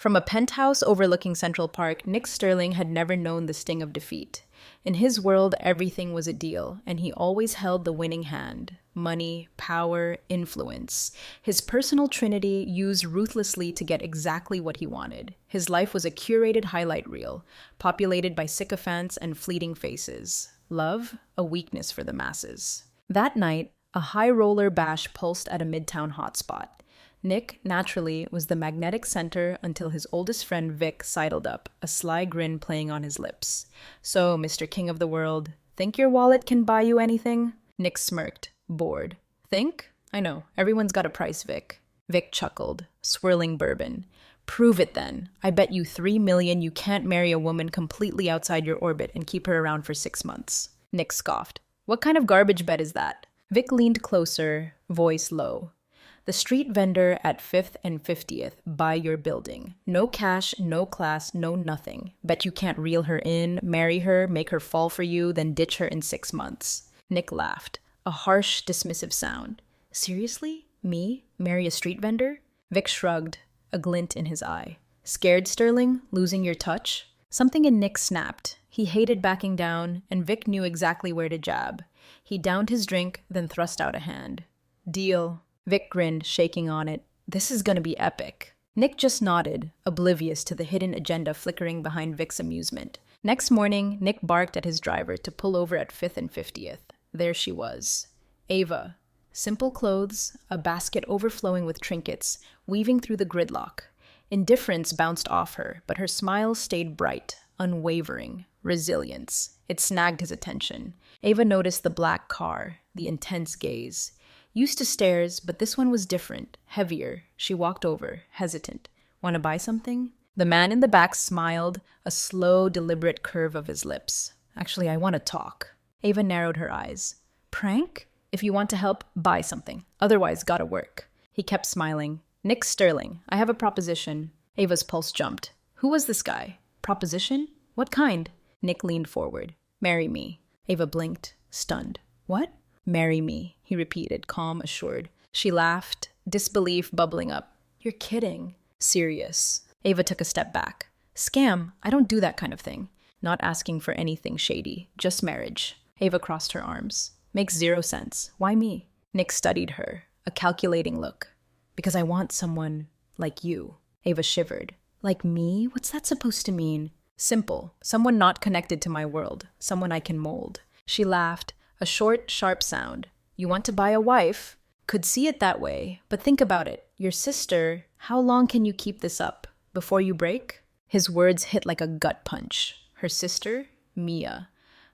From a penthouse overlooking Central Park, Nick Sterling had never known the sting of defeat. In his world, everything was a deal, and he always held the winning hand. Money, power, influence. His personal trinity used ruthlessly to get exactly what he wanted. His life was a curated highlight reel, populated by sycophants and fleeting faces. Love, a weakness for the masses. That night, a high roller bash pulsed at a midtown hotspot. Nick, naturally, was the magnetic center until his oldest friend Vic sidled up, a sly grin playing on his lips. "So, Mr. King of the World, think your wallet can buy you anything?" Nick smirked, bored. "Think? I know, everyone's got a price, Vic." Vic chuckled, swirling bourbon. "Prove it then. I bet you 3 million you can't marry a woman completely outside your orbit and keep her around for 6 months." Nick scoffed. "What kind of garbage bet is that?" Vic leaned closer, voice low. "The street vendor at 5th and 50th, buy your building. No cash, no class, no nothing. Bet you can't reel her in, marry her, make her fall for you, then ditch her in 6 months." Nick laughed, a harsh, dismissive sound. "Seriously? Me? Marry a street vendor?" Vic shrugged, a glint in his eye. "Scared, Sterling? Losing your touch?" Something in Nick snapped. He hated backing down, and Vic knew exactly where to jab. He downed his drink, then thrust out a hand. "Deal." Vic grinned, shaking on it. "This is gonna be epic." Nick just nodded, oblivious to the hidden agenda flickering behind Vic's amusement. Next morning, Nick barked at his driver to pull over at 5th and 50th. There she was. Ava. Simple clothes, a basket overflowing with trinkets, weaving through the gridlock. Indifference bounced off her, but her smile stayed bright, unwavering. Resilience. It snagged his attention. Ava noticed the black car, the intense gaze. Used to stares, but this one was different, heavier. She walked over, hesitant. "Want to buy something?" The man in the back smiled, a slow, deliberate curve of his lips. "Actually, I want to talk." Ava narrowed her eyes. "Prank? If you want to help, buy something. Otherwise, gotta work." He kept smiling. "Nick Sterling, I have a proposition." Ava's pulse jumped. Who was this guy? Proposition? What kind? Nick leaned forward. "Marry me." Ava blinked, stunned. "What?" "Marry me," he repeated, calm, assured. She laughed, disbelief bubbling up. "You're kidding." "Serious." Ava took a step back. "Scam. I don't do that kind of thing." Not asking for anything shady, just marriage. Ava crossed her arms. "Makes 0 sense. Why me?" Nick studied her, a calculating look. "Because I want someone like you." Ava shivered. "Like me? What's that supposed to mean?" "Simple. Someone not connected to my world. Someone I can mold." She laughed, a short, sharp sound. "You want to buy a wife?" "Could see it that way, but think about it. Your sister, how long can you keep this up? Before you break?" His words hit like a gut punch. Her sister? Mia.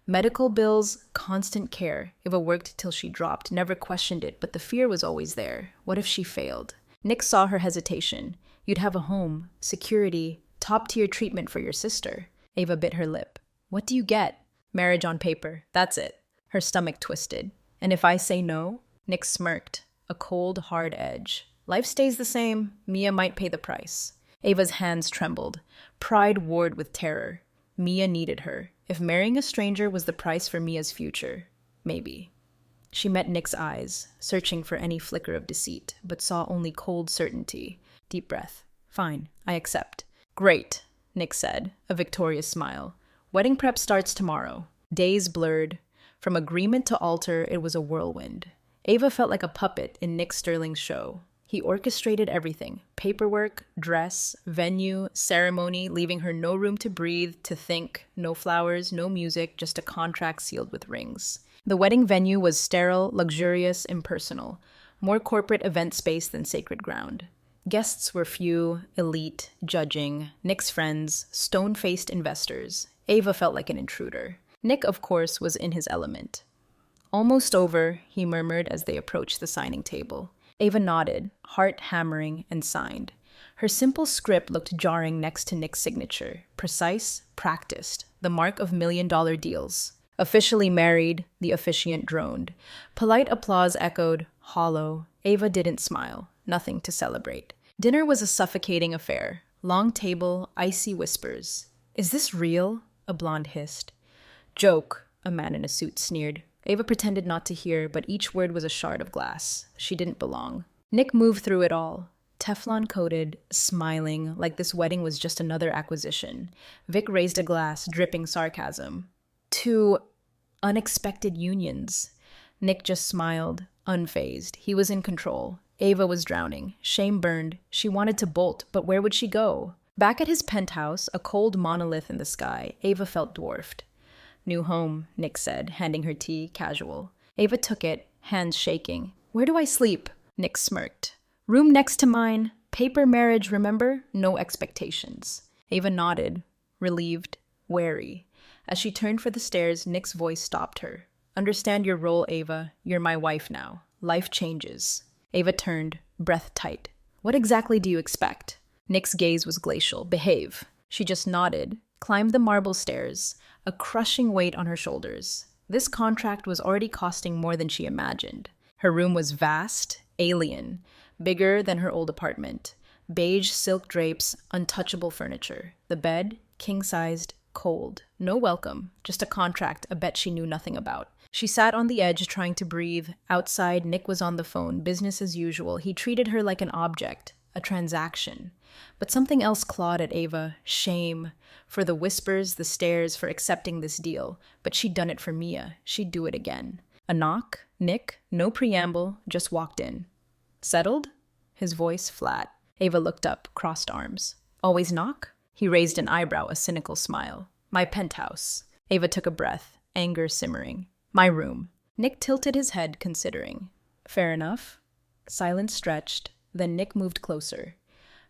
Medical bills, constant care. Eva worked till she dropped, never questioned it, but the fear was always there. What if she failed? Nick saw her hesitation. "You'd have a home, security, top-tier treatment for your sister." Ava bit her lip. "What do you get?" "Marriage on paper. That's it." Her stomach twisted. "And if I say no?" Nick smirked, a cold, hard edge. "Life stays the same. Mia might pay the price." Ava's hands trembled. Pride warred with terror. Mia needed her. If marrying a stranger was the price for Mia's future, maybe. She met Nick's eyes, searching for any flicker of deceit, but saw only cold certainty. Deep breath. "Fine, I accept." "Great," Nick said, a victorious smile. "Wedding prep starts tomorrow." Days blurred. From agreement to altar, it was a whirlwind. Ava felt like a puppet in Nick Sterling's show. He orchestrated everything: paperwork, dress, venue, ceremony, leaving her no room to breathe, to think, no flowers, no music, just a contract sealed with rings. The wedding venue was sterile, luxurious, impersonal, more corporate event space than sacred ground. Guests were few, elite, judging, Nick's friends, stone-faced investors. Ava felt like an intruder. Nick, of course, was in his element. "Almost over," he murmured as they approached the signing table. Ava nodded, heart hammering, and signed. Her simple script looked jarring next to Nick's signature. Precise, practiced, the mark of million-dollar deals. "Officially married," the officiant droned. Polite applause echoed, hollow. Ava didn't smile. Nothing to celebrate. Dinner was a suffocating affair. Long table, icy whispers. "Is this real?" a blonde hissed. "Joke," a man in a suit sneered. Ava pretended not to hear, but each word was a shard of glass. She didn't belong. Nick moved through it all. Teflon-coated, smiling like this wedding was just another acquisition. Vic raised a glass, dripping sarcasm. Two unexpected unions. Nick just smiled, unfazed. He was in control. Ava was drowning. Shame burned. She wanted to bolt, but where would she go? Back at his penthouse, a cold monolith in the sky, Ava felt dwarfed. New home, Nick said, handing her tea, casual. Ava took it, hands shaking. Where do I sleep? Nick smirked. Room next to mine. Paper marriage, remember? No expectations. Ava nodded, relieved, wary. As she turned for the stairs, Nick's voice stopped her. Understand your role, Ava. You're my wife now. Life changes. Ava turned, breath tight. What exactly do you expect? Nick's gaze was glacial. Behave. She just nodded, climbed the marble stairs, a crushing weight on her shoulders. This contract was already costing more than she imagined. Her room was vast, alien, bigger than her old apartment. Beige silk drapes, untouchable furniture. The bed, king-sized, cold. No welcome, just a contract, a bet she knew nothing about. She sat on the edge trying to breathe. Outside, Nick was on the phone, business as usual. He treated her like an object, a transaction. But something else clawed at Ava, shame. For the whispers, the stares, for accepting this deal. But she'd done it for Mia. She'd do it again. A knock, Nick, no preamble, just walked in. Settled? His voice flat. Ava looked up, crossed arms. Always knock? He raised an eyebrow, a cynical smile. My penthouse. Ava took a breath, anger simmering. My room. Nick tilted his head, considering. Fair enough. Silence stretched, then Nick moved closer.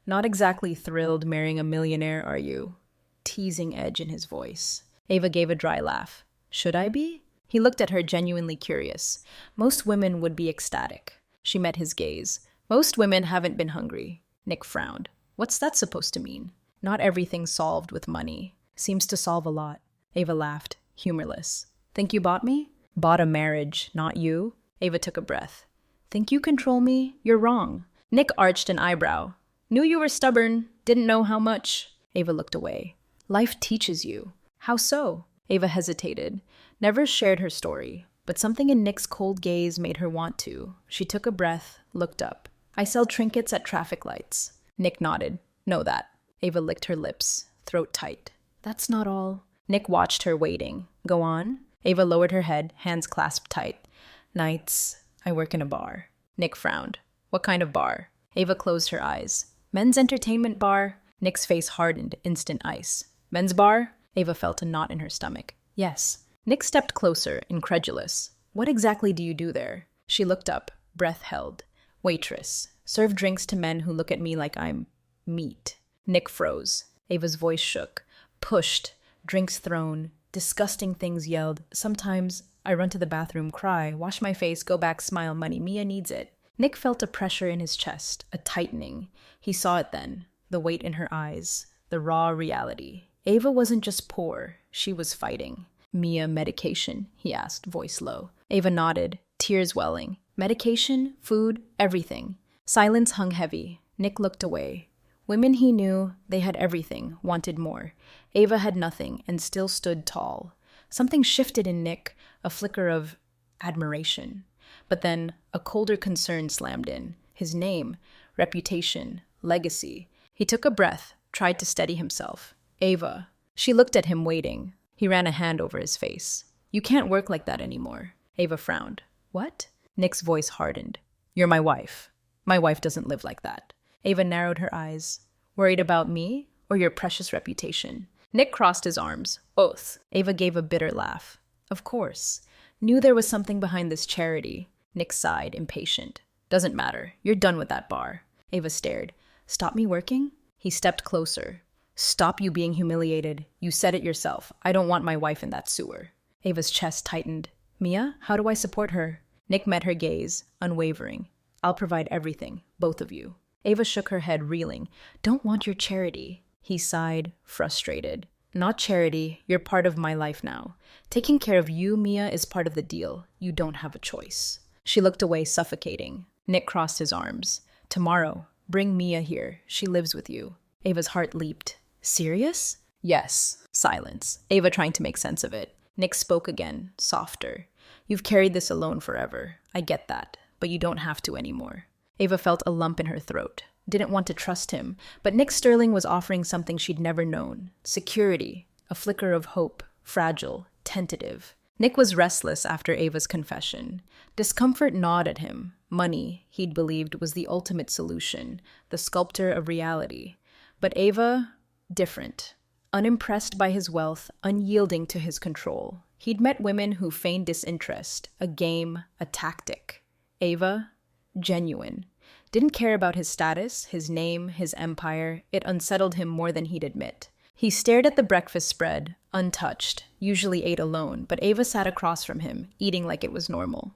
Not exactly thrilled marrying a millionaire, are you? Teasing edge in his voice. Ava gave a dry laugh. Should I be? He looked at her, genuinely curious. Most women would be ecstatic. She met his gaze. Most women haven't been hungry. Nick frowned. What's that supposed to mean? Not everything's solved with money. Seems to solve a lot. Ava laughed, humorless. Think you bought me? Bought a marriage, not you. Ava took a breath. Think you control me? You're wrong. Nick arched an eyebrow. Knew you were stubborn. Didn't know how much. Ava looked away. Life teaches you. How so? Ava hesitated. Never shared her story, but something in Nick's cold gaze made her want to. She took a breath, looked up. I sell trinkets at traffic lights. Nick nodded. Know that. Ava licked her lips, throat tight. That's not all. Nick watched her, waiting. Go on. Ava lowered her head, hands clasped tight. Nights, I work in a bar. Nick frowned. What kind of bar? Ava closed her eyes. Men's entertainment bar. Nick's face hardened, instant ice. Men's bar? Ava felt a knot in her stomach. Yes. Nick stepped closer, incredulous. What exactly do you do there? She looked up, breath held. Waitress. Serve drinks to men who look at me like I'm meat. Nick froze. Ava's voice shook. Pushed. Drinks thrown. Disgusting things yelled. Sometimes I run to the bathroom, cry, wash my face, go back, smile, money. Mia needs it. Nick felt a pressure in his chest, a tightening. He saw it then, the weight in her eyes, the raw reality. Ava wasn't just poor, she was fighting. Mia, medication? He asked, voice low. Ava nodded, tears welling. Medication, food, everything. Silence hung heavy. Nick looked away. Women he knew, they had everything, wanted more. Ava had nothing and still stood tall. Something shifted in Nick, a flicker of admiration. But then a colder concern slammed in. His name, reputation, legacy. He took a breath, tried to steady himself. Ava. She looked at him, waiting. He ran a hand over his face. You can't work like that anymore. Ava frowned. What? Nick's voice hardened. You're my wife. My wife doesn't live like that. Ava narrowed her eyes. Worried about me or your precious reputation? Nick crossed his arms. Both. Ava gave a bitter laugh. Of course. Knew there was something behind this charity. Nick sighed, impatient. Doesn't matter. You're done with that bar. Ava stared. Stop me working? He stepped closer. Stop you being humiliated. You said it yourself. I don't want my wife in that sewer. Ava's chest tightened. Mia, how do I support her? Nick met her gaze, unwavering. I'll provide everything, both of you. Ava shook her head, reeling. Don't want your charity. He sighed, frustrated. Not charity, you're part of my life now. Taking care of you, Mia, is part of the deal. You don't have a choice. She looked away, suffocating. Nick crossed his arms. Tomorrow, bring Mia here. She lives with you. Ava's heart leaped. Serious? Yes. Silence. Ava trying to make sense of it. Nick spoke again, softer. You've carried this alone forever. I get that, but you don't have to anymore. Ava felt a lump in her throat. didn't want to trust him, but Nick Sterling was offering something she'd never known. Security, a flicker of hope, fragile, tentative. Nick was restless after Ava's confession. Discomfort gnawed at him. Money, he'd believed, was the ultimate solution, the sculptor of reality. But Ava, different. Unimpressed by his wealth, unyielding to his control. He'd met women who feigned disinterest, a game, a tactic. Ava, genuine. Didn't care about his status, his name, his empire. It unsettled him more than he'd admit. He stared at the breakfast spread, untouched, usually ate alone, but Ava sat across from him, eating like it was normal.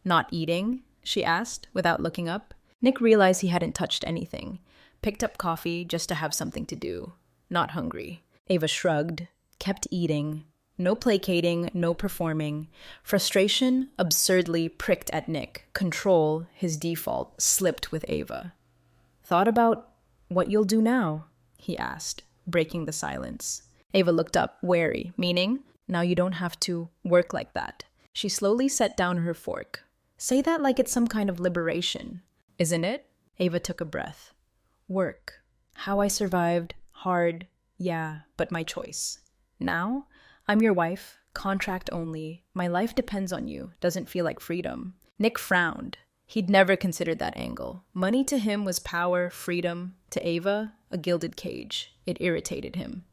Not eating? She asked, without looking up. Nick realized he hadn't touched anything. Picked up coffee just to have something to do. Not hungry. Ava shrugged, kept eating. No placating, no performing. Frustration absurdly pricked at Nick. Control, his default, slipped with Ava. "Thought about what you'll do now?" he asked, breaking the silence. Ava looked up, wary, meaning, "Now you don't have to work like that." She slowly set down her fork. "Say that like it's some kind of liberation." "Isn't it?" Ava took a breath. "Work. How I survived. Hard. Yeah, but my choice. Now, I'm your wife, contract only. My life depends on you. Doesn't feel like freedom." Nick frowned. He'd never considered that angle. Money to him was power, freedom. To Ava, a gilded cage. It irritated him.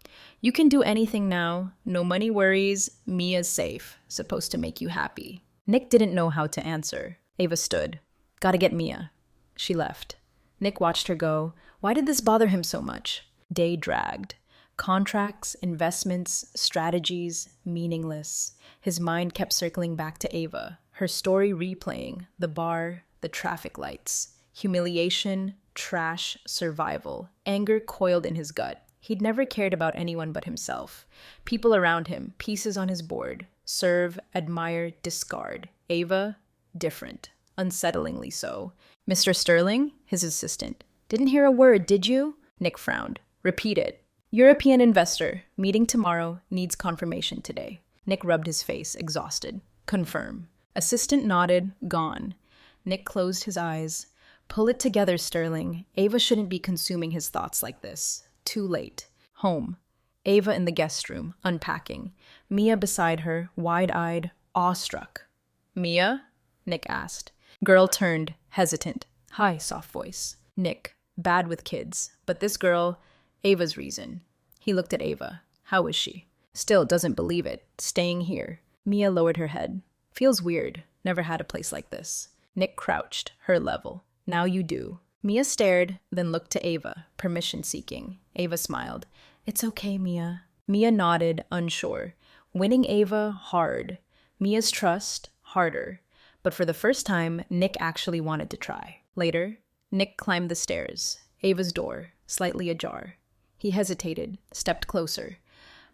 "You can do anything now. No money worries. Mia's safe. Supposed to make you happy." Nick didn't know how to answer. Ava stood. "Gotta get Mia." She left. Nick watched her go. Why did this bother him so much? Day dragged. Contracts, investments, strategies, meaningless. His mind kept circling back to Ava, her story replaying, the bar, the traffic lights. Humiliation, trash, survival. Anger coiled in his gut. He'd never cared about anyone but himself. People around him, pieces on his board. Serve, admire, discard. Ava, different. Unsettlingly so. "Mr. Sterling?" His assistant. "Didn't hear a word, did you?" Nick frowned. "Repeat it." "European investor. Meeting tomorrow. Needs confirmation today." Nick rubbed his face, exhausted. "Confirm." Assistant nodded, gone. Nick closed his eyes. "Pull it together, Sterling. Ava shouldn't be consuming his thoughts like this. Too late." Home. Ava in the guest room, unpacking. Mia beside her, wide-eyed, awestruck. "Mia?" Nick asked. Girl turned, hesitant. "Hi," soft voice. Nick, bad with kids. But this girl, Ava's reason. He looked at Ava. How is she? Still doesn't believe it. Staying here. Mia lowered her head. "Feels weird. Never had a place like this." Nick crouched, her level. "Now you do." Mia stared, then looked to Ava, permission seeking. Ava smiled. "It's okay, Mia." Mia nodded, unsure. Winning Ava, hard. Mia's trust, harder. But for the first time, Nick actually wanted to try. Later, Nick climbed the stairs. Ava's door, slightly ajar. He hesitated, stepped closer.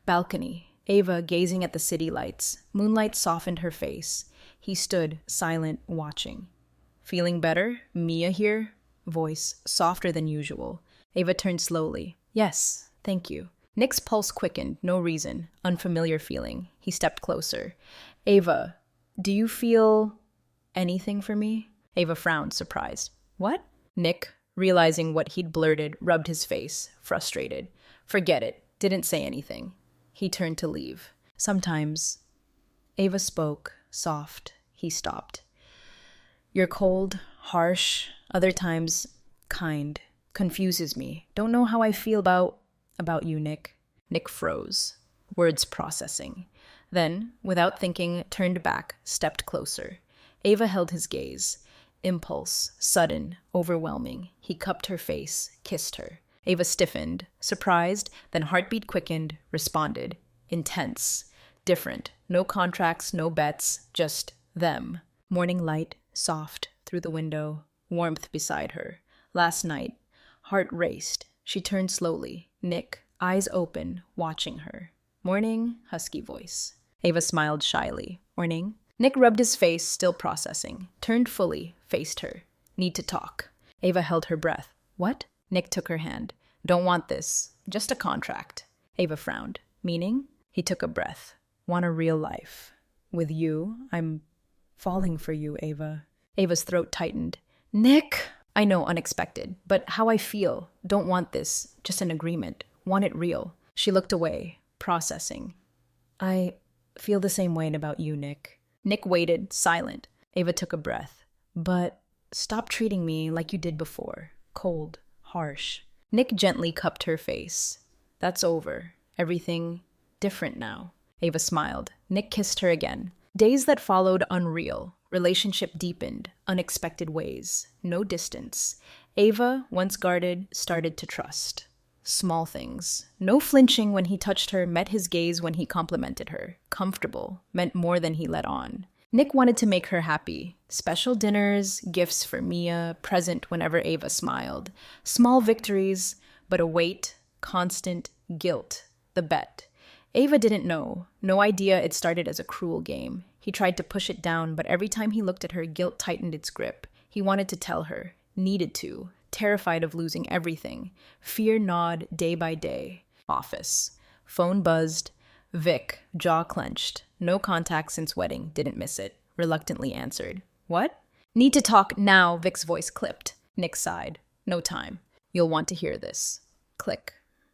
Balcony. Ava gazing at the city lights. Moonlight softened her face. He stood, silent, watching. "Feeling better? Mia here?" Voice, softer than usual. Ava turned slowly. "Yes, thank you." Nick's pulse quickened, no reason. Unfamiliar feeling. He stepped closer. "Ava, do you feel anything for me?" Ava frowned, surprised. "What?" Nick, realizing what he'd blurted, rubbed his face, frustrated. "Forget it. Didn't say anything." He turned to leave. "Sometimes." Ava spoke, soft. He stopped. "You're cold, harsh, other times kind. Confuses me. Don't know how I feel about you, Nick." Nick froze, words processing. Then, without thinking, turned back, stepped closer. Ava held his gaze. Impulse, sudden, overwhelming. He cupped her face, kissed her. Ava stiffened, surprised, then heartbeat quickened, responded. Intense. Different. No contracts, no bets, just them. Morning light, soft, through the window. Warmth beside her. Last night. Heart raced. She turned slowly. Nick, eyes open, watching her. "Morning," husky voice. Ava smiled shyly. "Morning." Nick rubbed his face, still processing. Turned fully, faced her. "Need to talk." Ava held her breath. "What?" Nick took her hand. "Don't want this. Just a contract." Ava frowned. "Meaning?" He took a breath. "Want a real life. With you, I'm falling for you, Ava." Ava's throat tightened. "Nick!" I know, unexpected, but how I feel. Don't want this, just an agreement. Want it real. She looked away, processing. I feel the same way about you, Nick. Nick waited, silent. Ava took a breath. But stop treating me like you did before. Cold, harsh. Nick gently cupped her face. That's over. Everything different now. Ava smiled. Nick kissed her again. Days that followed unreal. Relationship deepened, unexpected ways. No distance. Ava, once guarded, started to trust. Small things. No flinching when he touched her, met his gaze when he complimented her. Comfortable, meant more than he let on. Nick wanted to make her happy. Special dinners, gifts for Mia, present whenever Ava smiled. Small victories, but a weight, constant guilt. The bet. Ava didn't know. No idea it started as a cruel game. He tried to push it down, but every time he looked at her, guilt tightened its grip. He wanted to tell her. Needed to. Terrified of losing everything. Fear gnawed day by day. Office. Phone buzzed. Vic, jaw clenched. No contact since wedding. Didn't miss it. Reluctantly answered. What? Need to talk now, Vic's voice clipped. Nick sighed. No time. You'll want to hear this. Click.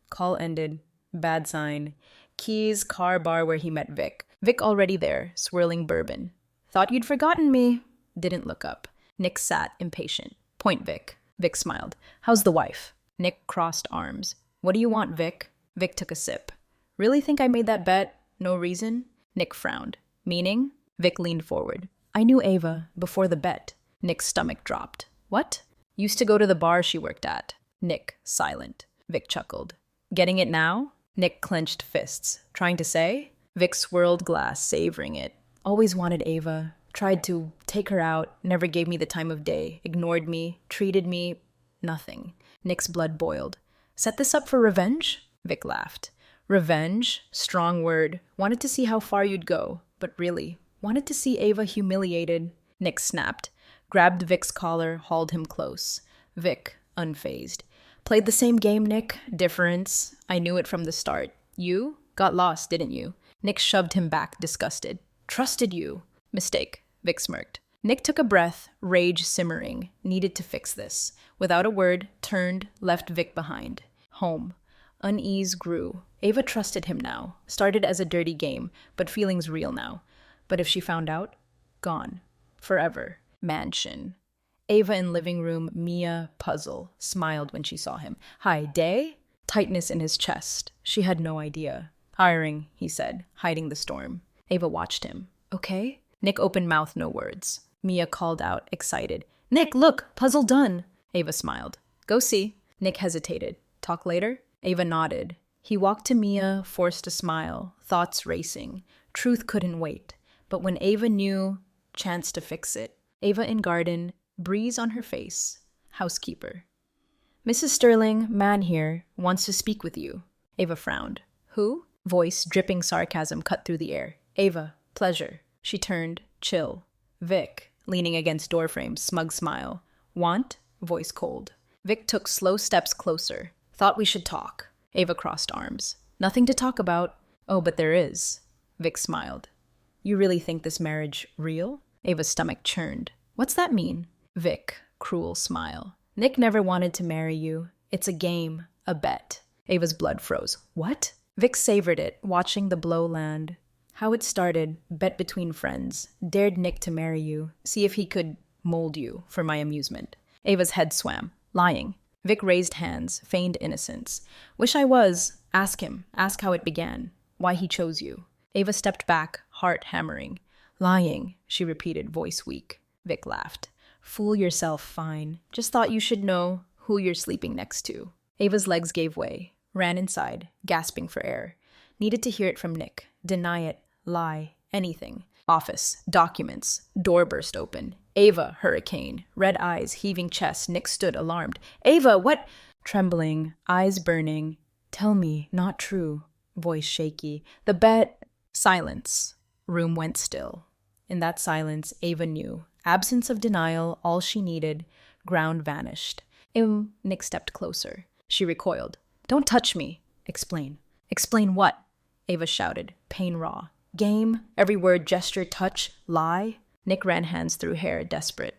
Call ended. Bad sign. Keys, car bar where he met Vic. Vic already there, swirling bourbon. Thought you'd forgotten me. Didn't look up. Nick sat, impatient. Point Vic. Vic smiled. How's the wife? Nick crossed arms. What do you want, Vic? Vic took a sip. Really think I made that bet? No reason? Nick frowned. Meaning? Vic leaned forward. I knew Ava before the bet. Nick's stomach dropped. What? Used to go to the bar she worked at. Nick, silent. Vic chuckled. Getting it now? Nick clenched fists. Trying to say? Vic swirled glass, savoring it. Always wanted Ava. Tried to take her out. Never gave me the time of day. Ignored me. Treated me. Nothing. Nick's blood boiled. Set this up for revenge? Vic laughed. Revenge? Strong word. Wanted to see how far you'd go. But really, wanted to see Ava humiliated. Nick snapped. Grabbed Vic's collar, hauled him close. Vic, unfazed. Played the same game, Nick. Difference. I knew it from the start. You? Got lost, didn't you? Nick shoved him back, disgusted. Trusted you. Mistake. Vic smirked. Nick took a breath, rage simmering. Needed to fix this. Without a word, turned, left Vic behind. Home. Unease grew. Ava trusted him now. Started as a dirty game, but feelings real now. But if she found out? Gone. Forever. Mansion. Ava in living room, Mia, puzzle, smiled when she saw him. Hi, Day? Tightness in his chest. She had no idea. Hiring, he said, hiding the storm. Ava watched him. Okay? Nick opened mouth, no words. Mia called out, excited. Nick, look, puzzle done. Ava smiled. Go see. Nick hesitated. Talk later? Ava nodded. He walked to Mia, forced a smile, thoughts racing. Truth couldn't wait. But when Ava knew, chance to fix it. Ava in garden, breeze on her face. Housekeeper. Mrs. Sterling, man here, wants to speak with you. Ava frowned. Who? Voice, dripping sarcasm, cut through the air. Ava, pleasure. She turned, chill. Vic, leaning against doorframe, smug smile. Want? Voice cold. Vic took slow steps closer. Thought we should talk. Ava crossed arms. Nothing to talk about. Oh, but there is. Vic smiled. You really think this marriage real? Ava's stomach churned. What's that mean? Vic, cruel smile. Nick never wanted to marry you. It's a game, a bet. Ava's blood froze. What? Vic savored it, watching the blow land. How it started, bet between friends. Dared Nick to marry you, see if he could mold you for my amusement. Ava's head swam. Lying. Vic raised hands, feigned innocence. Wish I was. Ask him. Ask how it began. Why he chose you. Ava stepped back, heart hammering. Lying, she repeated, voice weak. Vic laughed. Fool yourself, fine. Just thought you should know who you're sleeping next to. Ava's legs gave way. Ran inside, gasping for air. Needed to hear it from Nick. Deny it. Lie. Anything. Office. Documents. Door burst open. Ava, hurricane. Red eyes, heaving chest. Nick stood alarmed. Ava, what? Trembling. Eyes burning. Tell me, not true. Voice shaky. The bet. Silence. Room went still. In that silence, Ava knew. Absence of denial, all she needed. Ground vanished. Nick stepped closer. She recoiled. Don't touch me. Explain. Explain what? Ava shouted, pain raw. Game, every word, gesture, touch, lie. Nick ran hands through hair, desperate.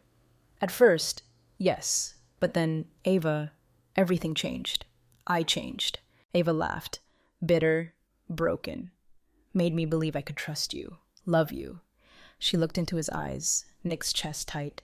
At first, yes. But then, Ava, everything changed. I changed. Ava laughed. Bitter, broken. Made me believe I could trust you, love you. She looked into his eyes, Nick's chest tight.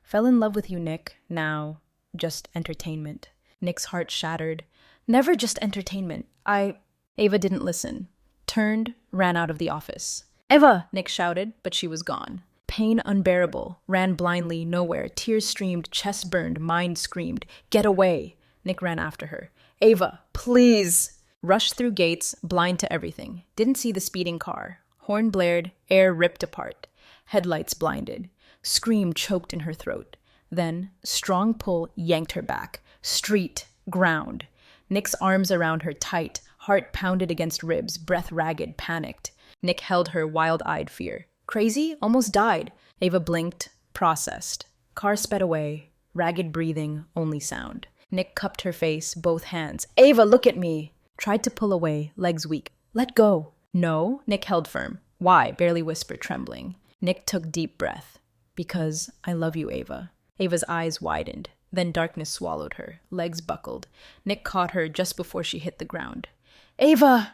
Fell in love with you, Nick. Now, just entertainment. Nick's heart shattered. Never just entertainment. Ava didn't listen. Turned, ran out of the office. Eva! Nick shouted, but she was gone. Pain unbearable. Ran blindly, nowhere. Tears streamed, chest burned, mind screamed. Get away! Nick ran after her. Ava, please! Rushed through gates, blind to everything. Didn't see the speeding car. Horn blared, air ripped apart. Headlights blinded. Scream choked in her throat. Then, strong pull yanked her back. Street, ground. Nick's arms around her tight, heart pounded against ribs, breath ragged, panicked. Nick held her, wild-eyed fear. Crazy? Almost died. Ava blinked, processed. Car sped away, ragged breathing, only sound. Nick cupped her face, both hands. Ava, look at me! Tried to pull away, legs weak. Let go. No, Nick held firm. Why? Barely whispered, trembling. Nick took deep breath. Because I love you, Ava. Ava's eyes widened. Then darkness swallowed her. Legs buckled. Nick caught her just before she hit the ground. Ava!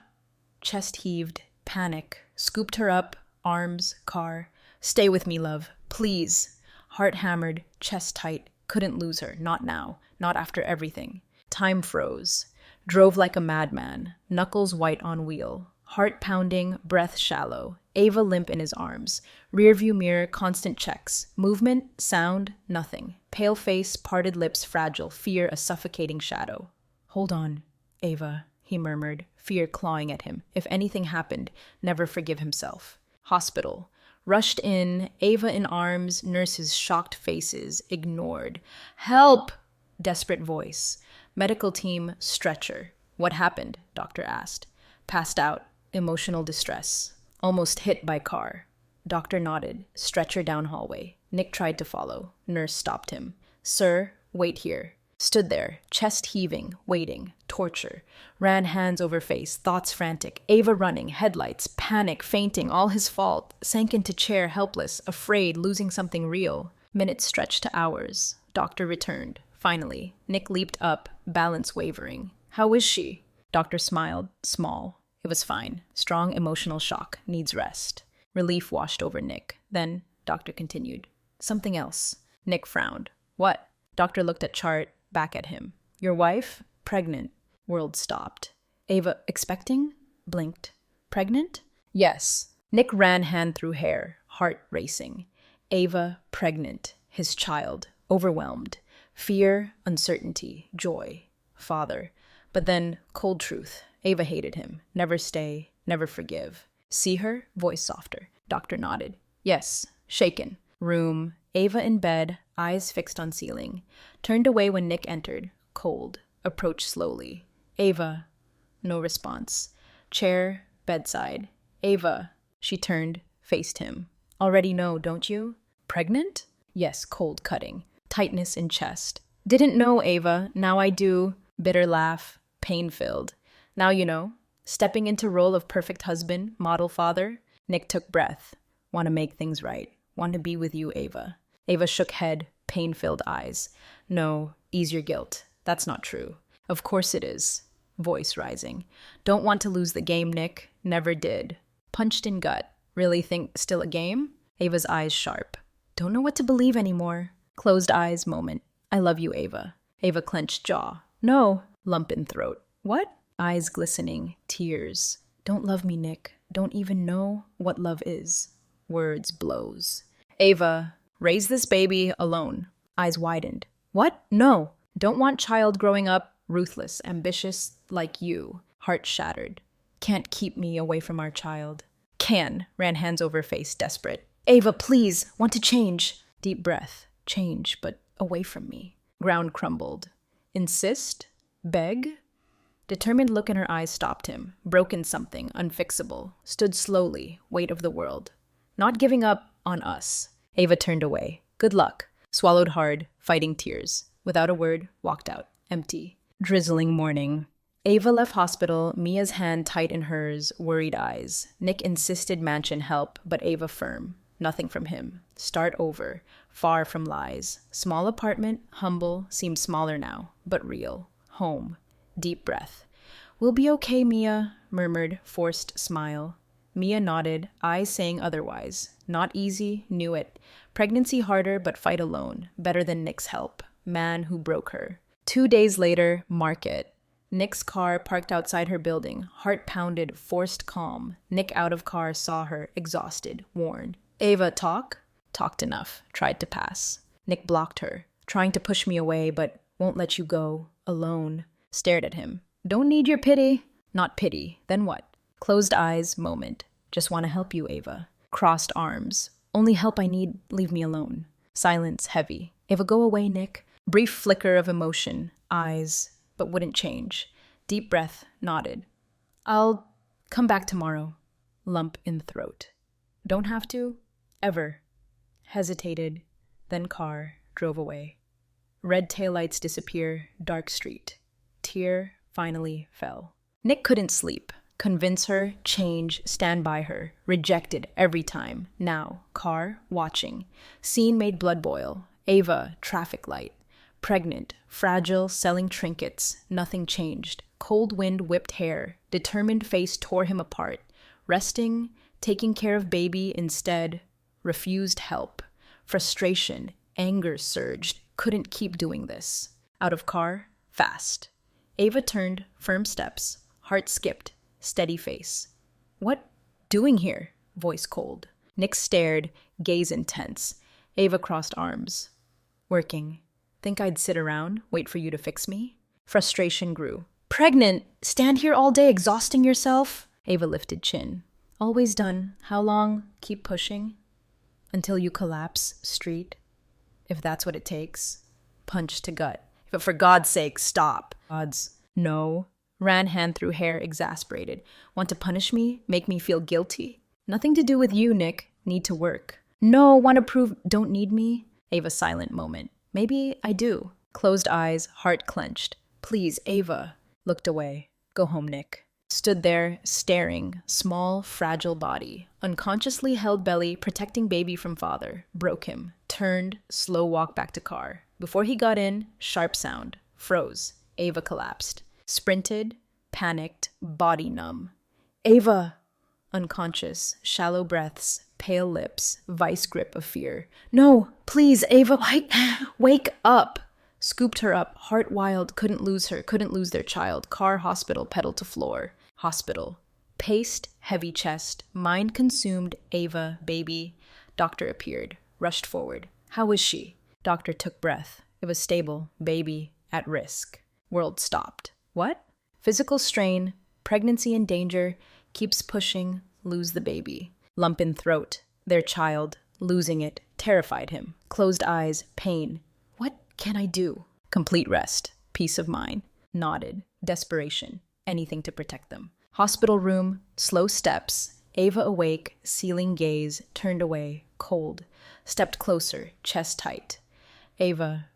Chest heaved. Panic. Scooped her up. Arms. Car. Stay with me, love. Please. Heart hammered. Chest tight. Couldn't lose her. Not now. Not after everything. Time froze. Drove like a madman. Knuckles white on wheel. Heart pounding. Breath shallow. Ava limp in his arms. Rearview mirror, constant checks. Movement, sound, nothing. Pale face, parted lips, fragile. Fear, a suffocating shadow. Hold on, Ava, he murmured, fear clawing at him. If anything happened, never forgive himself. Hospital. Rushed in, Ava in arms, nurses' shocked faces, ignored. Help! Desperate voice. Medical team, stretcher. What happened? Doctor asked. Passed out. Emotional distress. Almost hit by car. Doctor nodded. Stretcher down hallway. Nick tried to follow. Nurse stopped him. Sir, wait here. Stood there, chest heaving, waiting. Torture. Ran hands over face, thoughts frantic. Ava running, headlights, panic, fainting, all his fault. Sank into chair, helpless, afraid, losing something real. Minutes stretched to hours. Doctor returned. Finally, Nick leaped up, balance wavering. How is she? Doctor smiled, small. It was fine. Strong emotional shock. Needs rest. Relief washed over Nick. Then, doctor continued. Something else. Nick frowned. What? Doctor looked at chart, back at him. Your wife? Pregnant. World stopped. Ava, expecting? Blinked. Pregnant? Yes. Nick ran hand through hair, heart racing. Ava, pregnant. His child. Overwhelmed. Fear, uncertainty, joy. Father. But then, cold truth. Ava hated him. Never stay, never forgive. See her? Voice softer. Doctor nodded. Yes. Shaken. Room. Ava in bed, eyes fixed on ceiling. Turned away when Nick entered. Cold. Approached slowly. Ava. No response. Chair. Bedside. Ava. She turned, faced him. Already know, don't you? Pregnant? Yes, cold cutting. Tightness in chest. Didn't know, Ava. Now I do. Bitter laugh. Pain-filled. Now you know. Stepping into role of perfect husband, model father. Nick took breath. Want to make things right. Want to be with you, Ava. Ava shook head, pain-filled eyes. No, ease your guilt. That's not true. Of course it is. Voice rising. Don't want to lose the game, Nick. Never did. Punched in gut. Really think still a game? Ava's eyes sharp. Don't know what to believe anymore. Closed eyes moment. I love you, Ava. Ava clenched jaw. No. Lump in throat. What? Eyes glistening. Tears. Don't love me, Nick. Don't even know what love is. Words blows. Ava, raise this baby alone. Eyes widened. What? No. Don't want child growing up ruthless, ambitious like you. Heart shattered. Can't keep me away from our child. Can. Ran hands over face, desperate. Ava, please. Want to change. Deep breath. Change, but away from me. Ground crumbled. Insist? Beg? Determined look in her eyes stopped him. Broken something, unfixable. Stood slowly, weight of the world. Not giving up on us. Ava turned away. Good luck. Swallowed hard, fighting tears. Without a word, walked out. Empty. Drizzling morning. Ava left hospital, Mia's hand tight in hers, worried eyes. Nick insisted mansion help, but Ava firm. Nothing from him. Start over. far from lies. Small apartment, humble, seemed smaller now, but real. Home. Deep breath. "We'll be okay, Mia," murmured, forced smile. Mia nodded, eyes saying otherwise. Not easy, knew it. Pregnancy harder, but fight alone. Better than Nick's help. Man who broke her. 2 days later, market. Nick's car parked outside her building. Heart pounded, forced calm. Nick out of car saw her, exhausted, worn. "Ava, talk?" Talked enough. Tried to pass. Nick blocked her. "Trying to push me away, but won't let you go. Alone." Stared at him. "Don't need your pity." Not pity. Then what? Closed eyes, moment. "Just want to help you, Ava." Crossed arms. "Only help I need, leave me alone." Silence, heavy. "Ava, go away, Nick." Brief flicker of emotion. Eyes, but wouldn't change. Deep breath, nodded. "I'll come back tomorrow." Lump in throat. "Don't have to? Ever." Hesitated. Then car, drove away. Red taillights disappear, dark street. Tear finally fell. Nick couldn't sleep. Convince her, change, stand by her. Rejected every time. Now, car, watching. Scene made blood boil. Ava, traffic light. Pregnant, fragile, selling trinkets. Nothing changed. Cold wind whipped hair. Determined face tore him apart. Resting, taking care of baby instead. Refused help. Frustration, anger surged. Couldn't keep doing this. Out of car, fast. Ava turned, firm steps. Heart skipped, steady face. "What doing here?" Voice cold. Nick stared, gaze intense. Ava crossed arms. "Working. Think I'd sit around, wait for you to fix me?" Frustration grew. "Pregnant? Stand here all day exhausting yourself?" Ava lifted chin. "Always done. How long? Keep pushing?" "Until you collapse, street. If that's what it takes." Punch to gut. "But for God's sake, stop." God's. "No." Ran hand through hair, exasperated. "Want to punish me? Make me feel guilty?" "Nothing to do with you, Nick. Need to work." "No, want to prove don't need me?" Ava silent moment. "Maybe I do." Closed eyes, heart clenched. "Please, Ava." Looked away. "Go home, Nick." Stood there, staring, small, fragile body. Unconsciously held belly, protecting baby from father. Broke him. Turned, slow walk back to car. Before he got in, sharp sound. Froze. Ava collapsed. Sprinted, panicked, body numb. "Ava!" Unconscious, shallow breaths, pale lips, vice grip of fear. "No, please, Ava, wake up!" Scooped her up, heart wild, couldn't lose her, couldn't lose their child. Car, hospital, pedal to floor. Hospital. Paced, heavy chest, mind consumed, Ava, baby. Doctor appeared, rushed forward. "How is she?" Doctor took breath. It was stable, baby, at risk. World stopped. What? Physical strain, pregnancy in danger, keeps pushing, lose the baby. Lump in throat, their child, losing it, terrified him. Closed eyes, pain. What can I do? Complete rest, peace of mind. Nodded, desperation, anything to protect them. Hospital room, slow steps, Ava awake, ceiling gaze, turned away, cold. Stepped closer, chest tight. Ava,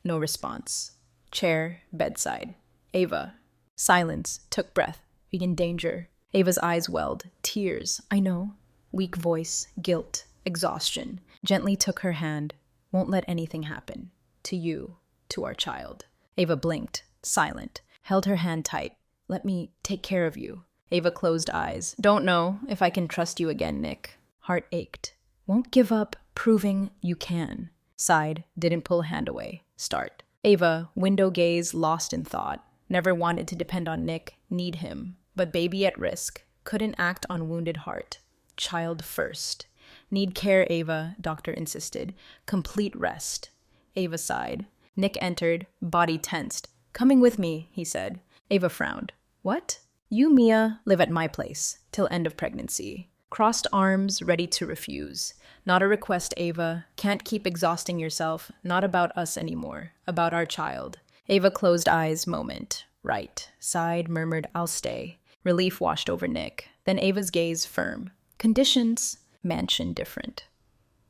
no response. Chair, bedside. Ava. Silence, took breath. We in danger. Ava's eyes welled. Tears, I know. Weak voice, guilt, exhaustion. Gently took her hand. Won't let anything happen. To you, to our child. Ava blinked, silent. Held her hand tight. Let me take care of you. Ava closed eyes. Don't know if I can trust you again, Nick. Heart ached. Won't give up, proving you can. Sighed, didn't pull hand away. Start. Ava, window gaze, lost in thought. Never wanted to depend on Nick, need him. But baby at risk. Couldn't act on wounded heart. Child first. Need care, Ava, doctor insisted. Complete rest. Ava sighed. Nick entered, body tensed. Coming with me, he said. Ava frowned. What? You, Mia, live at my place, till end of pregnancy. Crossed arms, ready to refuse. Not a request, Ava. Can't keep exhausting yourself. Not about us anymore. About our child. Ava closed eyes, moment. Right. Sighed, murmured, I'll stay. Relief washed over Nick. Then Ava's gaze firm. Conditions. Mansion different.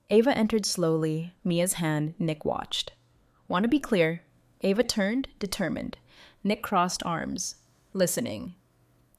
Ava entered slowly, Mia's hand, Nick watched. Want to be clear. Ava turned, determined. Nick crossed arms. Listening.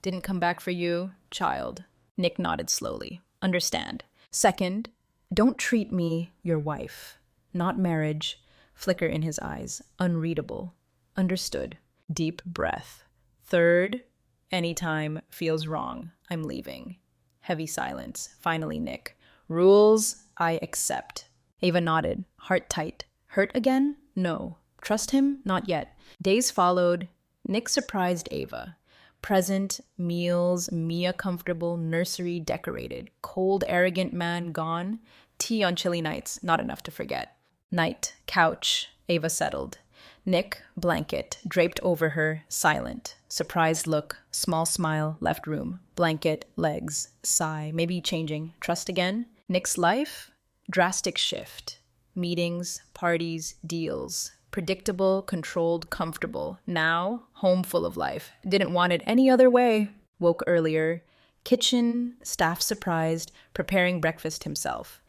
Didn't come back for you, child. Nick nodded slowly. Understand. Second, don't treat me, your wife. not marriage. Flicker in his eyes. Unreadable. Understood. Deep breath. Third, anytime feels wrong. I'm leaving. Heavy silence. Finally, Nick. Rules I accept. Ava nodded, heart tight. Hurt again? No. Trust him? Not yet. Days followed. Nick surprised Ava. Present, meals, Mia comfortable, nursery decorated. Cold, arrogant man gone. Tea on chilly nights, not enough to forget. Night, couch, Ava settled. Nick, blanket, draped over her, silent. Surprised look, small smile, left room. Blanket, legs, sigh, maybe changing. Trust again? Nick's life? Drastic shift. Meetings, parties, deals. Predictable, controlled, comfortable. Now, home full of life. Didn't want it any other way. Woke earlier. Kitchen, staff surprised, preparing breakfast himself.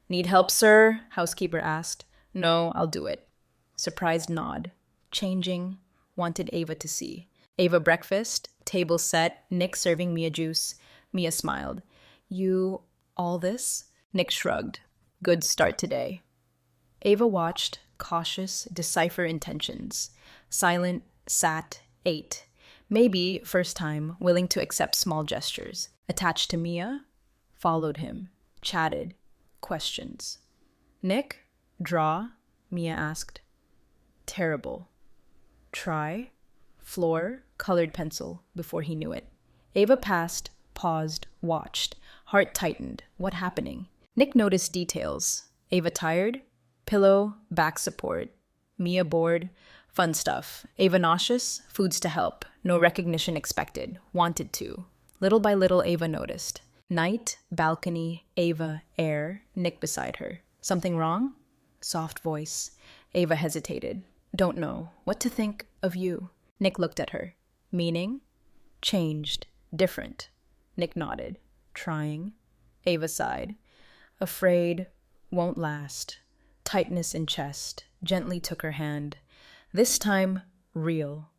Need help, sir? Housekeeper asked. No, I'll do it. Surprised nod. Changing. Wanted Ava to see. Ava breakfast, table set, Nick serving Mia juice. Mia smiled. You, all this? Nick shrugged. Good start today. Ava watched, cautious, decipher intentions. Silent, sat, ate. Maybe, first time, willing to accept small gestures. Attached to Mia, followed him, chatted, questions. Nick, draw? Mia asked. Terrible. Try? Floor, colored pencil, before he knew it. Ava passed, paused, watched. Heart tightened. What happening? Nick noticed details. Ava tired? Pillow, back support. Mia bored. Fun stuff. Ava nauseous? Foods to help. No recognition expected. Wanted to. Little by little, Ava noticed. Night, balcony, Ava, air, Nick beside her. Something wrong? Soft voice. Ava hesitated. Don't know. What to think of you? Nick looked at her. Meaning? Changed. Different. Nick nodded. Trying. Ava sighed. Afraid. Won't last. Tightness in chest. Gently took her hand. This time, real.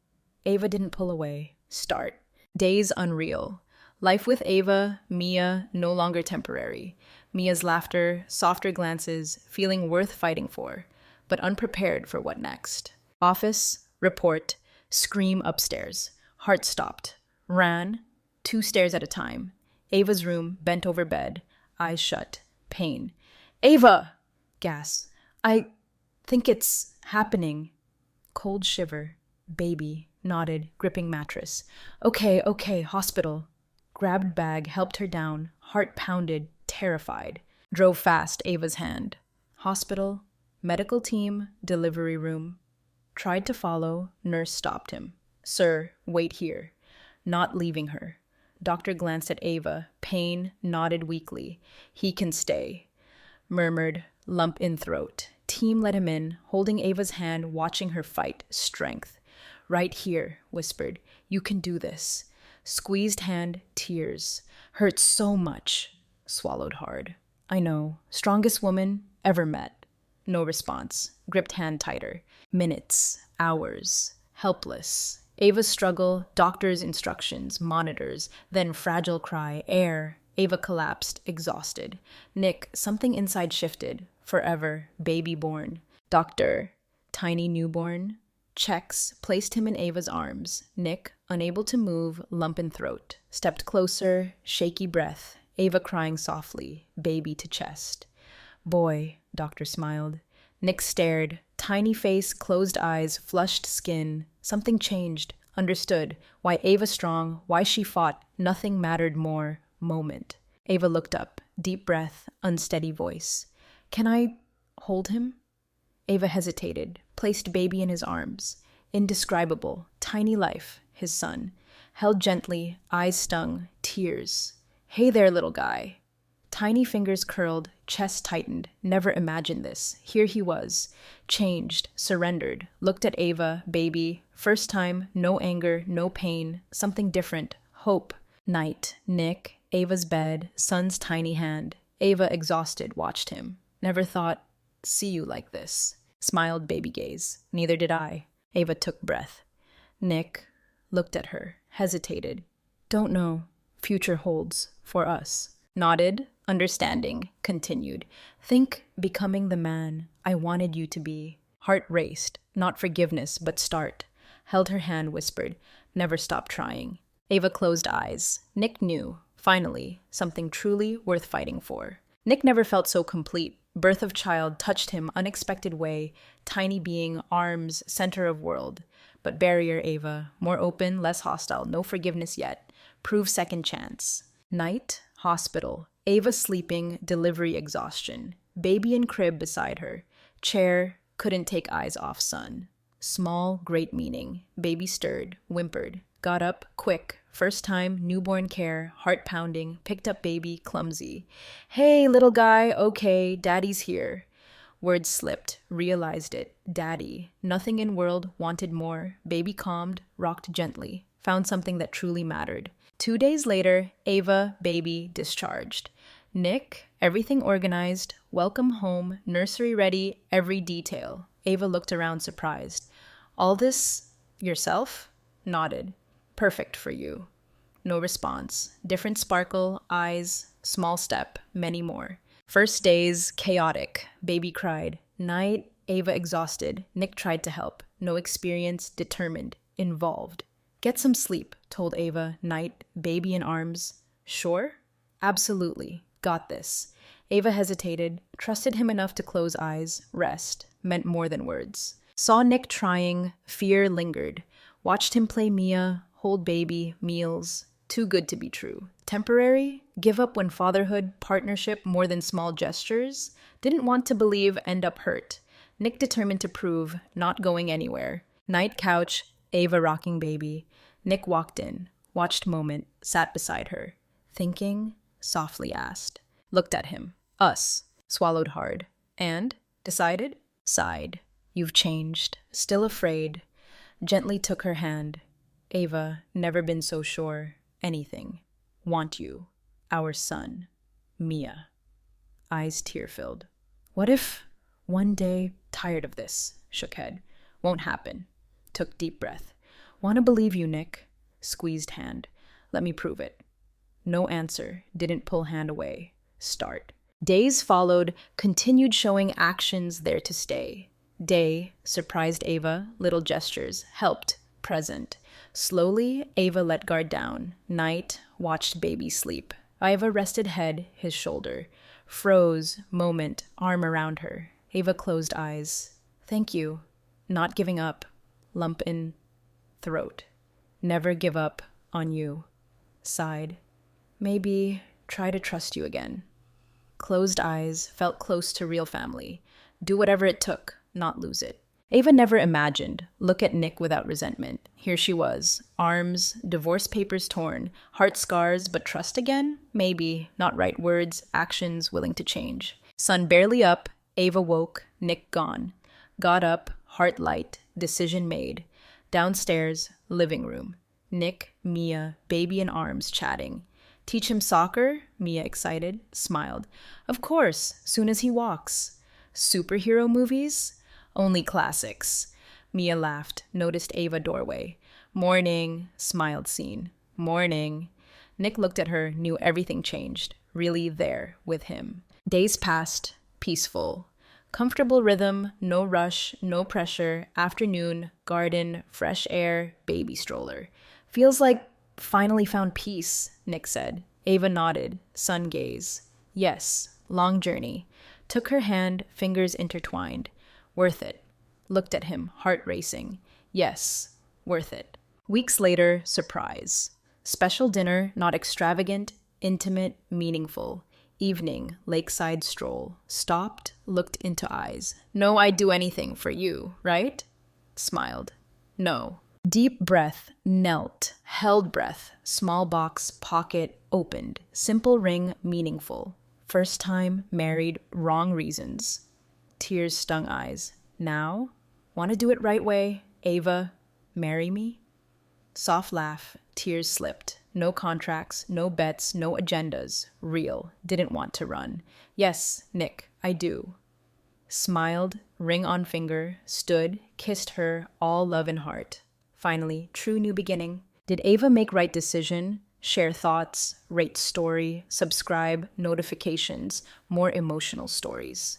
Ava didn't pull away. Start. Days unreal. Life with Ava, Mia, no longer temporary. Mia's laughter, softer glances, feeling worth fighting for, but unprepared for what next. Office, report, scream upstairs. Heart stopped. Ran, 2 stairs at a time. Ava's room, bent over bed, eyes shut. Pain. Ava! Gas. I think it's happening. Cold shiver. Baby. Nodded, gripping mattress. Okay, hospital. Grabbed bag, helped her down. Heart pounded, terrified. Drove fast, Ava's hand. Hospital. Medical team. Delivery room. Tried to follow. Nurse stopped him. Sir, wait here. Not leaving her. Doctor glanced at Ava. Pain, nodded weakly. He can stay. Murmured, lump in throat. Team let him in, holding Ava's hand, watching her fight. Strength. Right here, whispered. You can do this. Squeezed hand, tears. Hurts so much. Swallowed hard. I know. Strongest woman ever met. No response. Gripped hand tighter. Minutes. Hours. Helpless. Ava's struggle, doctor's instructions, monitors, then fragile cry, air. Ava collapsed, exhausted. Nick, something inside shifted. Forever, baby born. Doctor, tiny newborn. Checks, placed him in Ava's arms. Nick, unable to move, lump in throat. Stepped closer, shaky breath. Ava crying softly, baby to chest. Boy, doctor smiled. Nick stared, tiny face, closed eyes, flushed skin. Something changed, understood. Why Ava strong, why she fought, nothing mattered more. Moment. Ava looked up, deep breath, unsteady voice. Can I hold him? Ava hesitated, placed baby in his arms. Indescribable, tiny life, his son. Held gently, eyes stung, tears. Hey there, little guy. Tiny fingers curled, chest tightened. Never imagined this. Here he was. Changed, surrendered. Looked at Ava, baby. First time, no anger, no pain. Something different. Hope. Night. Nick. Ava's bed. Son's tiny hand. Ava, exhausted, watched him. Never thought, see you like this. Smiled, baby gaze. Neither did I. Ava took breath. Nick looked at her, hesitated. Don't know. Future holds. For us. Nodded, understanding, continued. Think becoming the man I wanted you to be. Heart raced, not forgiveness, but start. Held her hand, whispered, never stop trying. Ava closed eyes. Nick knew, finally, something truly worth fighting for. Nick never felt so complete. Birth of child touched him unexpected way, tiny being, arms, center of world. But barrier Ava, more open, less hostile, no forgiveness yet. Prove second chance. Night, hospital. Ava sleeping, delivery exhaustion. Baby in crib beside her. Chair, couldn't take eyes off son. Small, great meaning. Baby stirred, whimpered. Got up, quick. First time, newborn care, heart pounding, picked up baby, clumsy. Hey, little guy, okay, daddy's here. Words slipped, realized it. Daddy. Nothing in world wanted more. Baby calmed, rocked gently. Found something that truly mattered. 2 days later, Ava, baby, discharged. Nick, everything organized, welcome home, nursery ready, every detail. Ava looked around surprised. All this yourself? Nodded. Perfect for you. No response. Different sparkle, eyes, small step, many more. First days, chaotic. Baby cried. Night, Ava exhausted. Nick tried to help. No experience, determined, involved. Get some sleep, told Ava. Night, baby in arms. Sure? Absolutely. Got this. Ava hesitated, trusted him enough to close eyes. Rest meant more than words. Saw Nick trying, fear lingered. Watched him play Mia, hold baby, meals. Too good to be true. Temporary? Give up when fatherhood, partnership, more than small gestures? Didn't want to believe, end up hurt. Nick determined to prove, not going anywhere. Night couch, Ava rocking baby. Nick walked in, watched moment, sat beside her. Thinking, softly asked. Looked at him. Us. Swallowed hard. And? Decided? Sighed. You've changed. Still afraid. Gently took her hand. Ava, never been so sure. Anything. Want you. Our son. Mia. Eyes tear-filled. What if one day, tired of this? Shook head. Won't happen. Took deep breath. Want to believe you, Nick. Squeezed hand. Let me prove it. No answer. Didn't pull hand away. Start. Days followed, continued showing actions there to stay. Day, surprised Ava, little gestures, helped, present. Slowly, Ava let guard down. Night, watched baby sleep. Ava rested head, his shoulder. Froze, moment, arm around her. Ava closed eyes. Thank you. Not giving up. Lump in throat. Never give up on you. Sighed. Maybe try to trust you again. Closed eyes, felt close to real family. Do whatever it took, not lose it. Ava never imagined. Look at Nick without resentment. Here she was. Arms, divorce papers torn, heart scars, but trust again? Maybe. Not right words, actions willing to change. Sun barely up, Ava woke, Nick gone. Got up, heart light, decision made. Downstairs, living room. Nick, Mia, baby in arms, chatting. Teach him soccer? Mia, excited, smiled. Of course, soon as he walks. Superhero movies? Only classics. Mia laughed, noticed Ava doorway. Morning, smiled seen. Morning. Nick looked at her, knew everything changed. Really there, with him. Days passed, peaceful. Comfortable rhythm, no rush, no pressure. Afternoon, garden, fresh air, baby stroller. Feels like finally found peace, Nick said. Ava nodded, sun gaze. Yes, long journey. Took her hand, fingers intertwined. Worth it. Looked at him, heart racing. Yes, worth it. Weeks later, surprise. Special dinner, not extravagant, intimate, meaningful. Evening, lakeside stroll. Stopped, looked into eyes. No, I'd do anything for you, right? Smiled. No. Deep breath, knelt, held breath. Small box, pocket, opened. Simple ring, meaningful. First time, married, wrong reasons. Tears stung eyes. Now? Want to do it right way? Ava, marry me? Soft laugh, tears slipped. No contracts, no bets, no agendas. Real. Didn't want to run. Yes, Nick, I do. Smiled, ring on finger, stood, kissed her, all love and heart. Finally, true new beginning. Did Ava make right decision? Share thoughts, rate story, subscribe, notifications, more emotional stories.